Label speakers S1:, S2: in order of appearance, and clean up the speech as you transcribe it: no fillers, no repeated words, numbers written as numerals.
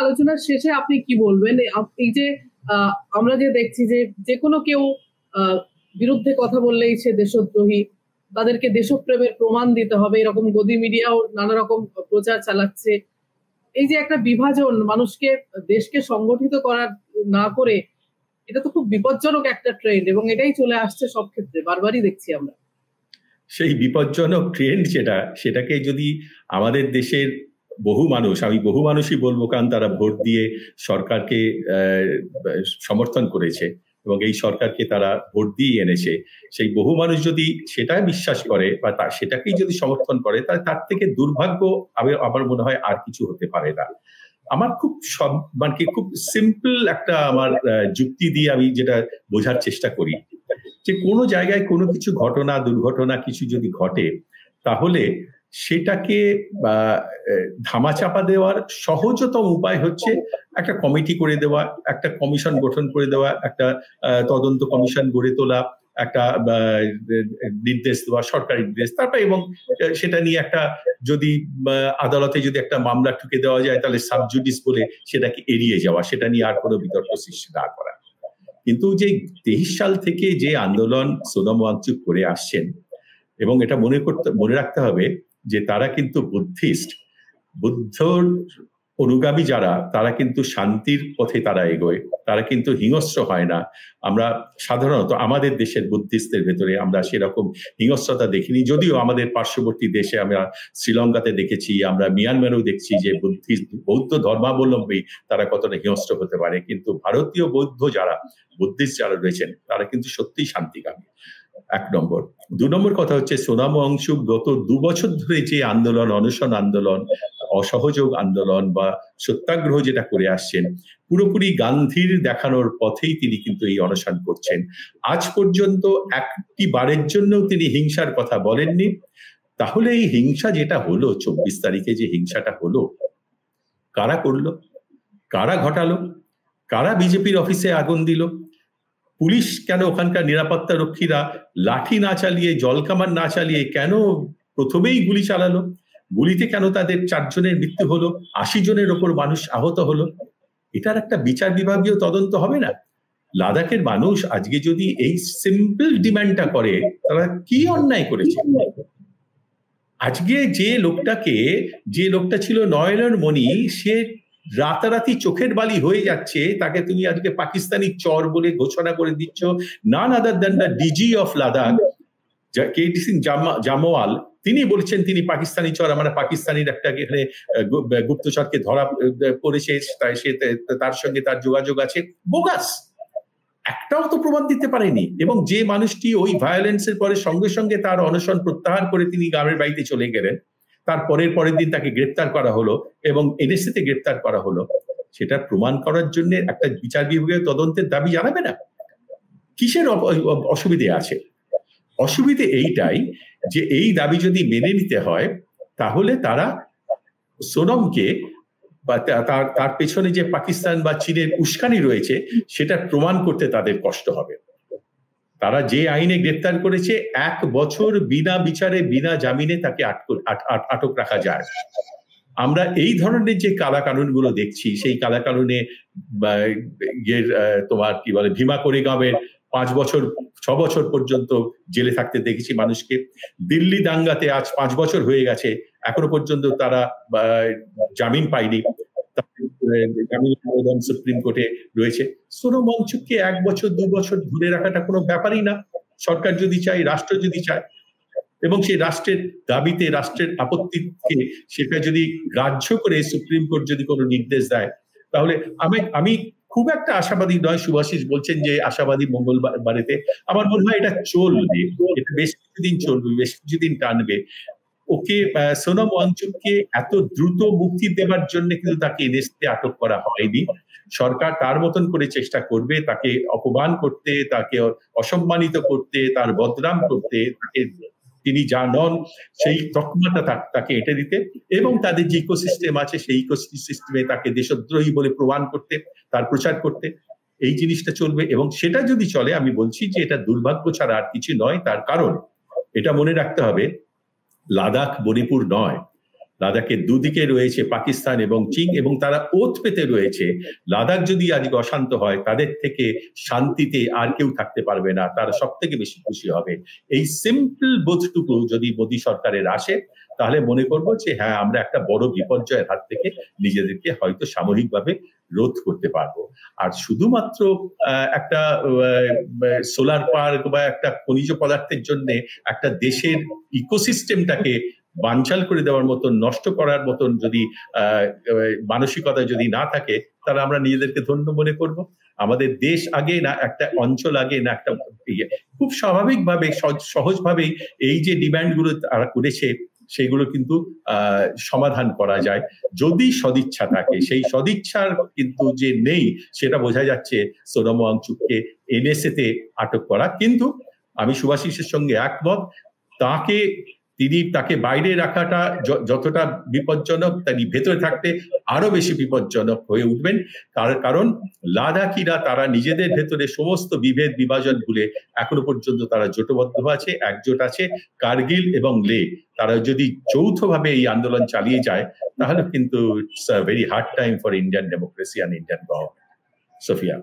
S1: আলোচনার শেষে আপনি কি বলবেন এই যে আমরা যে দেখছি যে যে কোনো কেউ বিরুদ্ধে কথা বললেই সে দেশদ্রোহী, তাদেরকে দেশপ্রেমের প্রমাণ দিতে হবে, এরকম গদি মিডিয়াও নানা রকম প্রচার চালাচ্ছে। এই যে একটা বিভাজন, মানুষকে দেশকে সংগঠিত করার না করে, এটা তো খুব বিপজ্জনক একটা ট্রেন্ড, এবং এটাই চলে আসছে সব ক্ষেত্রে, বারবারই দেখছি আমরা।
S2: সেই বিপজ্জনক ট্রেন্ড সেটাকে যদি আমাদের দেশের বহু মানুষ, আমি বহু মানুষই বলবো, কারণ তারা ভোট দিয়ে সরকারকে সমর্থন করেছে এবং এই সরকারকে তারা ভোট দিয়ে এনেছে, সেই বহু মানুষ যদি সেটা বিশ্বাস করে বা সেটাকেই যদি সমর্থন করে, তাহলে তার থেকে দুর্ভাগ্য আমার মনে হয় আর কিছু হতে পারে না। আমার মানে খুব সিম্পল একটা আমার যুক্তি দিয়ে আমি যেটা বোঝার চেষ্টা করি, যে কোনো জায়গায় কোনো কিছু ঘটনা, দুর্ঘটনা কিছু যদি ঘটে, তাহলে সেটাকে ধামাচাপা দেওয়ার সহজতম উপায় হচ্ছে একটা কমিটি করে দেওয়া, একটা কমিশন গঠন করে দেওয়া, একটা তদন্ত কমিশন গড়ে তোলা, একটা নির্দেশ দেওয়া, সরকারি নির্দেশ, তারপর এবং সেটা নিয়ে একটা যদি আদালতে যদি একটা মামলা ঠুকে দেওয়া যায়, তাহলে সাবজুডিস বলে সেটাকে এড়িয়ে যাওয়া, সেটা নিয়ে আর কোনো বিতর্ক সৃষ্টি না করা। কিন্তু যে 23 সাল থেকে যে আন্দোলন সোনম ওয়াংচুক করে আসছেন, এবং এটা মনে রাখতে হবে যে তারা কিন্তু বুদ্ধর অনুগামী যারা, তারা কিন্তু শান্তির পথে তারা এগোয়, তারা কিন্তু হিংস্র হয় না। আমরা সাধারণত আমাদের দেশের বুদ্ধিস্টদের ভেতরে আমরা সেরকম হিংস্রতা দেখিনি, যদিও আমাদের পার্শ্ববর্তী দেশে আমরা শ্রীলঙ্কাতে দেখেছি, আমরা মিয়ানমারেও দেখছি যে বৌদ্ধ ধর্মাবলম্বী তারা কতটা হিংস্র হতে পারে, কিন্তু ভারতীয় বুদ্ধিস্ট যারা রয়েছেন তারা কিন্তু সত্যিই শান্তিকামী। 1 নম্বর। 2 নম্বর কথা হচ্ছে, সোনম ওয়াংচুক গত 2 বছর ধরে যে আন্দোলন, অনশন আন্দোলন, অসহযোগ আন্দোলন বা সত্যাগ্রহ যেটা করে আসছেন, পুরোপুরি গান্ধীর দেখানোর পথেই তিনি কিন্তু এই অনশন করছেন। আজ পর্যন্ত একটি বারের জন্যও তিনি হিংসার কথা বলেননি। তাহলে এই হিংসা যেটা হলো, 24 তারিখে যে হিংসাটা হলো, কারা করলো, কারা ঘটালো, কারা বিজেপির অফিসে আগুন দিল, পুলিশ কেন, ওখানকার নিরাপত্তা রক্ষীরা লাঠি না চালিয়ে, জলকামান না চালিয়ে কেন প্রথমেই গুলি চালালো, গুলিতে কেন তাদের 4 জনের মৃত্যু হলো, 80 জনের ওপর মানুষ আহত হলো? এটার একটা বিচার বিভাগীয় তদন্ত হবে না? লাদাখের মানুষ আজকে যদি এই সিম্পল ডিমান্ডটা করে, তারা কি অন্যায় করেছে? আজকে যে লোকটা ছিল নয়নের মণি, সে রাতারাতি চোখের বালি হয়ে যাচ্ছে, তাকে তুমি আজকে পাকিস্তানি চর বলে ঘোষণা করে দিচ্ছ। None other than the DG of Ladakh, KT Singh Jamwal, তিনি বলছেন তিনি পাকিস্তানি চর, আমরা পাকিস্তানির একটা এখানে গুপ্তচরকে ধরা পড়েছে, তার সঙ্গে তার যোগাযোগ আছে। বোগাস, একটাও তো প্রমাণ দিতে পারেনি। এবং যে মানুষটি ওই ভায়োলেন্সের পরে সঙ্গে সঙ্গে তার অনশন প্রত্যাহার করে তিনি গ্রামের বাড়িতে চলে গেলেন, তার পরের দিন তাকে গ্রেপ্তার করা হলো এবং এনএসসিতে গ্রেপ্তার করা হলো, সেটা প্রমাণ করার জন্য একটা বিচার বিভাগীয় তদন্তের দাবি জানাবে না? কিসের অসুবিধে আছে? অসুবিধে এইটাই যে এই দাবি যদি মেনে নিতে হয়, তাহলে তারা সোনমকে বা তার পেছনে যে পাকিস্তান বা চীনের উস্কানি রয়েছে, সেটা প্রমাণ করতে তাদের কষ্ট হবে। তারা যে আইনে গ্রেপ্তার করেছে, 1 বছর বিনা বিচারে, বিনা জামিনে তাকে আটক রাখা যায়। আমরা এই ধরনের যে কালা কানুনগুলো দেখছি, সেই কালা কানুনে তোমার কি বলে, ভীমা কোরেগাঁওয়ের 5 বছর 6 বছর পর্যন্ত জেলে থাকতে দেখেছি মানুষকে। দিল্লি দাঙ্গাতে আজ 5 বছর হয়ে গেছে, এখনো পর্যন্ত তারা জামিন পায়নি, সুপ্রিম কোর্টে রয়েছে। সোনম ওয়াংচুককে 1 বছর 2 বছর ধরে রাখাটা কোনো ব্যাপারই না, সরকার যদি চায়, রাষ্ট্র যদি চায়, এবং সেই রাষ্ট্রের দাবিতে, রাষ্ট্রের আপত্তিকে সেটা যদি গ্রাহ্য করে সুপ্রিম কোর্ট যদি কোনো নির্দেশ দেয়, তাহলে আমি খুব একটা আশাবাদী নয়। সুভাষিস বলছেন যে আশাবাদী মঙ্গলবারেতে, আমার মনে হয় এটা চলবে, এটা বেশ কিছুদিন চলবে, বেশ কিছুদিন টানবে। ওকে, সোনম ওয়াংচুককে এত দ্রুত মুক্তি দেওয়ার জন্য কিন্তু তাকে এনএসসিতে আটক করা হয়নি। সরকার তার মতন করে চেষ্টা করবে তাকে অপমান করতে, তাকে অসম্মানিত করতে, তার বদনাম করতে, তাকে তিনি যা নন সেই তকমাটা তাকে এঁটে দিতে, এবং তাদের যে ইকোসিস্টেম আছে সেই ইকোসিস্টেমে তাকে দেশদ্রোহী বলে প্রমাণ করতে, তার প্রচার করতে। এই জিনিসটা চলবে, এবং সেটা যদি চলে, আমি বলছি যে এটা দুর্ভাগ্য ছাড়া আর কিছু নয়। তার কারণ এটা মনে রাখতে হবে, লাদাখ মণিপুর নয়, লাদাখের দুদিকে রয়েছে পাকিস্তান এবং চীন, এবং তারা ওত পেতে রয়েছে লাদাখ যদি আজকে অশান্ত হয় তাদের থেকে শান্তিতে আর কেউ থাকতে পারবে না, তারা সব থেকে বেশি খুশি হবে। এই সিম্পল বোধটুকু যদি মোদী সরকারের আসে তাহলে মনে করবো যে হ্যাঁ, আমরা একটা বড় বিপর্যয়ের হাত থেকে নিজেদেরকে হয়তো সাময়িকভাবে রোধ করতে পারবো। আর শুধুমাত্র একটা সোলার পার্ক বা একটা খনিজ পদার্থের জন্য একটা দেশের ইকোসিস্টেমটাকে বানচাল করে দেওয়ার মতন, নষ্ট করার মতন যদি মানসিকতা যদি না থাকে, তাহলে আমরা নিজেদেরকে ধন্য মনে করব। আমাদের দেশ আগে না একটা অঞ্চল আগে না একটা খুব স্বাভাবিকভাবে সহজভাবেই এই যে ডিমান্ডগুলো তারা করেছে সেগুলো কিন্তু সমাধান করা যায় যদি সদিচ্ছা থাকে। সেই সদিচ্ছার কিন্তু যে নেই সেটা বোঝা যাচ্ছে সোনম ওয়াংচুককে এনএসএ তে আটক করা। কিন্তু আমি শুভাশিসের সঙ্গে একমত, তাকে বাইরে রাখাটা যতটা বিপজ্জনক, তিনি ভেতরে থাকতে আরো বেশি বিপজ্জনক হয়ে উঠবেন। কারণ লাদাখিরা তারা নিজেদের ভেতরে সমস্ত বিভেদ বিভাজন ভুলে এখনো পর্যন্ত তারা জোটবদ্ধ আছে, একজোট আছে। কার্গিল এবং লে তারা যদি যৌথভাবে এই আন্দোলন চালিয়ে যায় তাহলে কিন্তু it's a very hard time for Indian democracy and Indian government. Sophia.